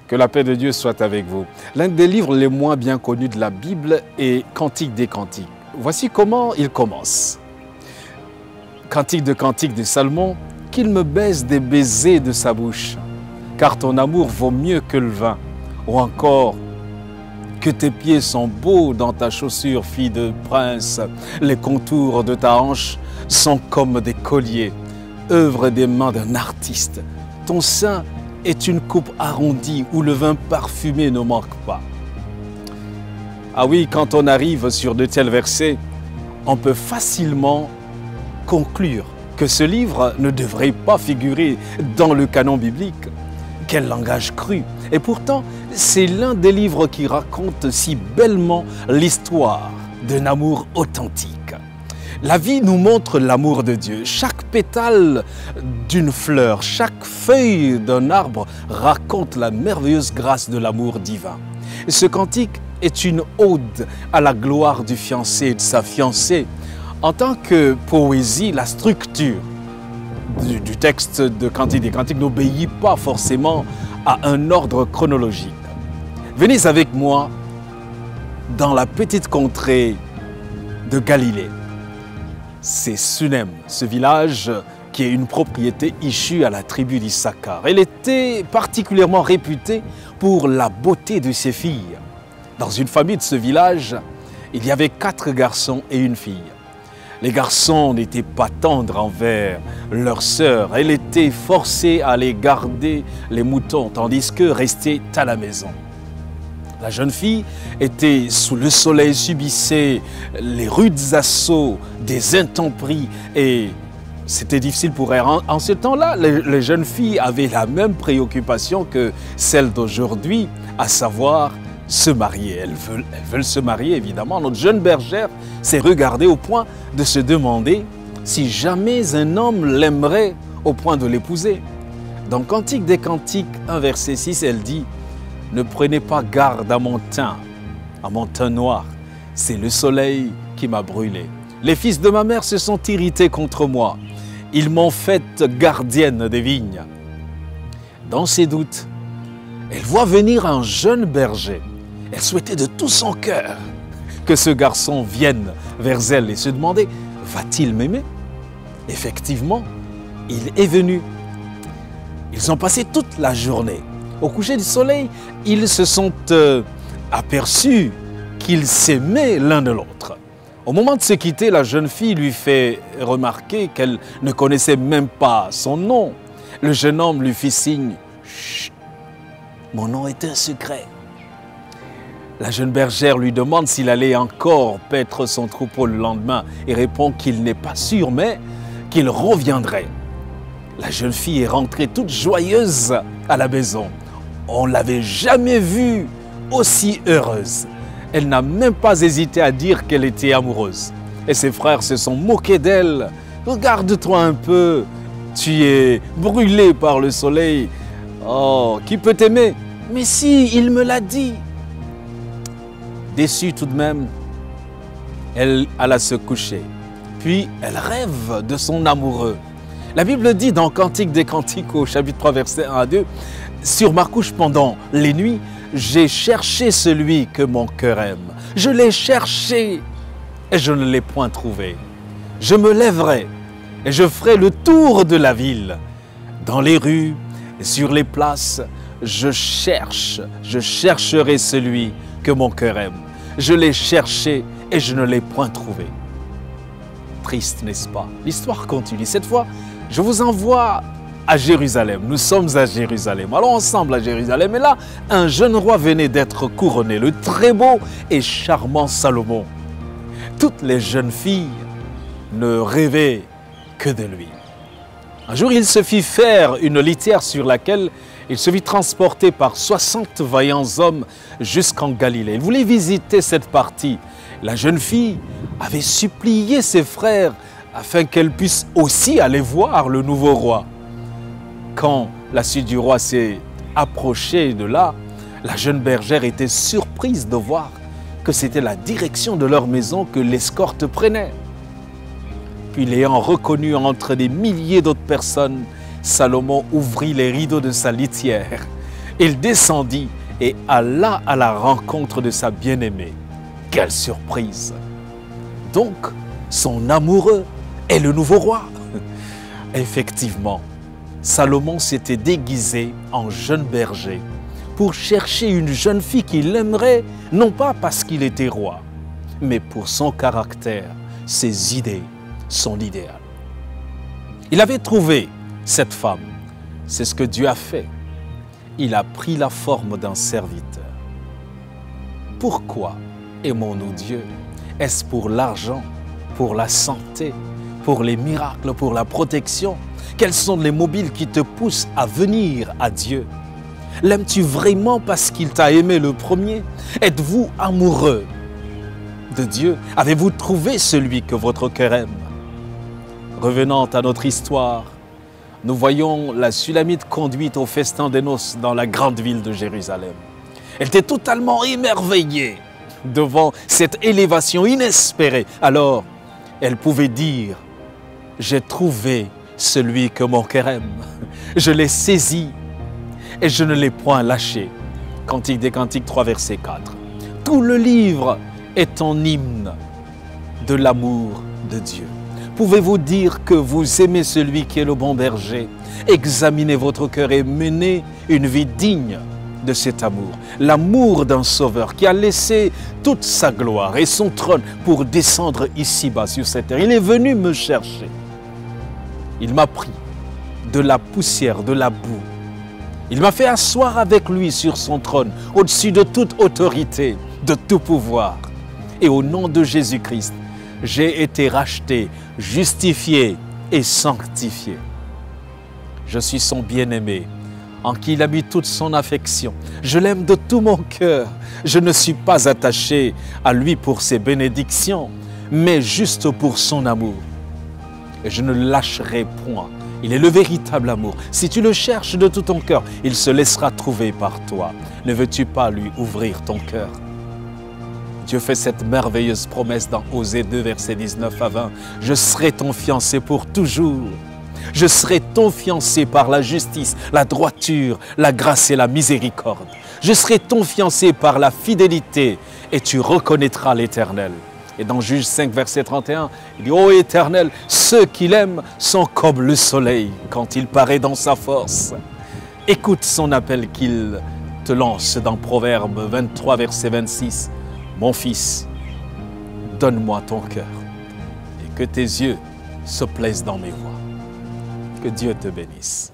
Que la paix de Dieu soit avec vous. L'un des livres les moins bien connus de la Bible est Cantique des Cantiques. Voici comment il commence. Cantique de Salomon, qu'il me baise des baisers de sa bouche, car ton amour vaut mieux que le vin. Ou encore, que tes pieds sont beaux dans ta chaussure, fille de prince. Les contours de ta hanche sont comme des colliers, œuvre des mains d'un artiste. Ton sein est une coupe arrondie où le vin parfumé ne manque pas. Ah oui, quand on arrive sur de tels versets, on peut facilement conclure que ce livre ne devrait pas figurer dans le canon biblique. Quel langage cru! Et pourtant, c'est l'un des livres qui raconte si bellement l'histoire d'un amour authentique. La vie nous montre l'amour de Dieu. Chaque pétale d'une fleur, chaque feuille d'un arbre raconte la merveilleuse grâce de l'amour divin. Ce cantique est une ode à la gloire du fiancé et de sa fiancée. En tant que poésie, la structure du texte de Cantique des Cantiques n'obéit pas forcément à un ordre chronologique. Venez avec moi dans la petite contrée de Galilée. C'est Sunem, ce village qui est une propriété issue à la tribu d'Issachar. Elle était particulièrement réputée pour la beauté de ses filles. Dans une famille de ce village, il y avait 4 garçons et une fille. Les garçons n'étaient pas tendres envers leur sœur. Elle était forcée à aller garder les moutons, tandis que restait à la maison. La jeune fille était sous le soleil, subissait les rudes assauts des intempéries et c'était difficile pour elle. En ce temps-là, les jeunes filles avaient la même préoccupation que celle d'aujourd'hui, à savoir se marier. Elles veulent se marier, évidemment. Notre jeune bergère s'est regardée au point de se demander si jamais un homme l'aimerait au point de l'épouser. Dans Cantique des Cantiques, 1 verset 6, elle dit « Ne prenez pas garde à mon teint noir, c'est le soleil qui m'a brûlé. Les fils de ma mère se sont irrités contre moi, ils m'ont faite gardienne des vignes. » Dans ses doutes, elle voit venir un jeune berger. Elle souhaitait de tout son cœur que ce garçon vienne vers elle et se demander « Va-t-il m'aimer ?» Effectivement, il est venu. Ils ont passé toute la journée. Au coucher du soleil, ils se sont aperçus qu'ils s'aimaient l'un de l'autre. Au moment de se quitter, la jeune fille lui fait remarquer qu'elle ne connaissait même pas son nom. Le jeune homme lui fit signe « Chut, mon nom est un secret. » La jeune bergère lui demande s'il allait encore paître son troupeau le lendemain et répond qu'il n'est pas sûr, mais qu'il reviendrait. La jeune fille est rentrée toute joyeuse à la maison. On ne l'avait jamais vue aussi heureuse. Elle n'a même pas hésité à dire qu'elle était amoureuse. Et ses frères se sont moqués d'elle. « Regarde-toi un peu, tu es brûlée par le soleil. Oh, qui peut t'aimer? Mais si, il me l'a dit. » Déçue tout de même, elle alla se coucher. Puis elle rêve de son amoureux. La Bible dit dans Cantique des Cantiques au chapitre 3 versets 1 à 2 « Sur ma couche pendant les nuits, j'ai cherché celui que mon cœur aime. Je l'ai cherché et je ne l'ai point trouvé. Je me lèverai et je ferai le tour de la ville. Dans les rues et sur les places, je chercherai celui que mon cœur aime. Je l'ai cherché et je ne l'ai point trouvé. » Triste, n'est-ce pas? L'histoire continue. Cette fois, je vous envoie à Jérusalem. Nous sommes à Jérusalem. Allons ensemble à Jérusalem. Et là, un jeune roi venait d'être couronné, le très beau et charmant Salomon. Toutes les jeunes filles ne rêvaient que de lui. Un jour, il se fit faire une litière sur laquelle il se vit transporté par 60 vaillants hommes jusqu'en Galilée. Il voulait visiter cette partie. La jeune fille avait supplié ses frères afin qu'elle puisse aussi aller voir le nouveau roi. Quand la suite du roi s'est approchée de là, la jeune bergère était surprise de voir que c'était la direction de leur maison que l'escorte prenait. Puis l'ayant reconnu entre des milliers d'autres personnes, Salomon ouvrit les rideaux de sa litière Il descendit et alla à la rencontre de sa bien-aimée. Quelle surprise! Donc, son amoureux est le nouveau roi. Effectivement, Salomon s'était déguisé en jeune berger pour chercher une jeune fille qu'il aimerait, non pas parce qu'il était roi, mais pour son caractère, ses idées, son idéal. Il avait trouvé cette femme. C'est ce que Dieu a fait. Il a pris la forme d'un serviteur. Pourquoi aimons-nous Dieu? Est-ce pour l'argent, pour la santé, pour les miracles, pour la protection? Quels sont les mobiles qui te poussent à venir à Dieu? L'aimes-tu vraiment parce qu'il t'a aimé le premier? Êtes-vous amoureux de Dieu? Avez-vous trouvé celui que votre cœur aime? Revenant à notre histoire, nous voyons la Sulamite conduite au festin des noces dans la grande ville de Jérusalem. Elle était totalement émerveillée devant cette élévation inespérée. Alors, elle pouvait dire, « J'ai trouvé celui que mon cœur aime. Je l'ai saisi et je ne l'ai point lâché. » Cantique des Cantiques 3, verset 4. Tout le livre est un hymne de l'amour de Dieu. Pouvez-vous dire que vous aimez celui qui est le bon berger? Examinez votre cœur et menez une vie digne de cet amour. L'amour d'un sauveur qui a laissé toute sa gloire et son trône pour descendre ici-bas sur cette terre. Il est venu me chercher. Il m'a pris de la poussière, de la boue. Il m'a fait asseoir avec lui sur son trône, au-dessus de toute autorité, de tout pouvoir. Et au nom de Jésus-Christ, j'ai été racheté, justifié et sanctifié. Je suis son bien-aimé, en qui il a mis toute son affection. Je l'aime de tout mon cœur. Je ne suis pas attaché à lui pour ses bénédictions, mais juste pour son amour. Et je ne le lâcherai point. Il est le véritable amour. Si tu le cherches de tout ton cœur, il se laissera trouver par toi. Ne veux-tu pas lui ouvrir ton cœur? Dieu fait cette merveilleuse promesse dans Osée 2, versets 19 à 20. « Je serai ton fiancé pour toujours. Je serai ton fiancé par la justice, la droiture, la grâce et la miséricorde. Je serai ton fiancé par la fidélité et tu reconnaîtras l'Éternel. » Et dans Juge 5, verset 31, il dit « Ô Éternel, ceux qui l'aiment sont comme le soleil quand il paraît dans sa force. » Écoute son appel qu'il te lance dans Proverbe 23, verset 26. Mon fils, donne-moi ton cœur et que tes yeux se plaisent dans mes voies. Que Dieu te bénisse.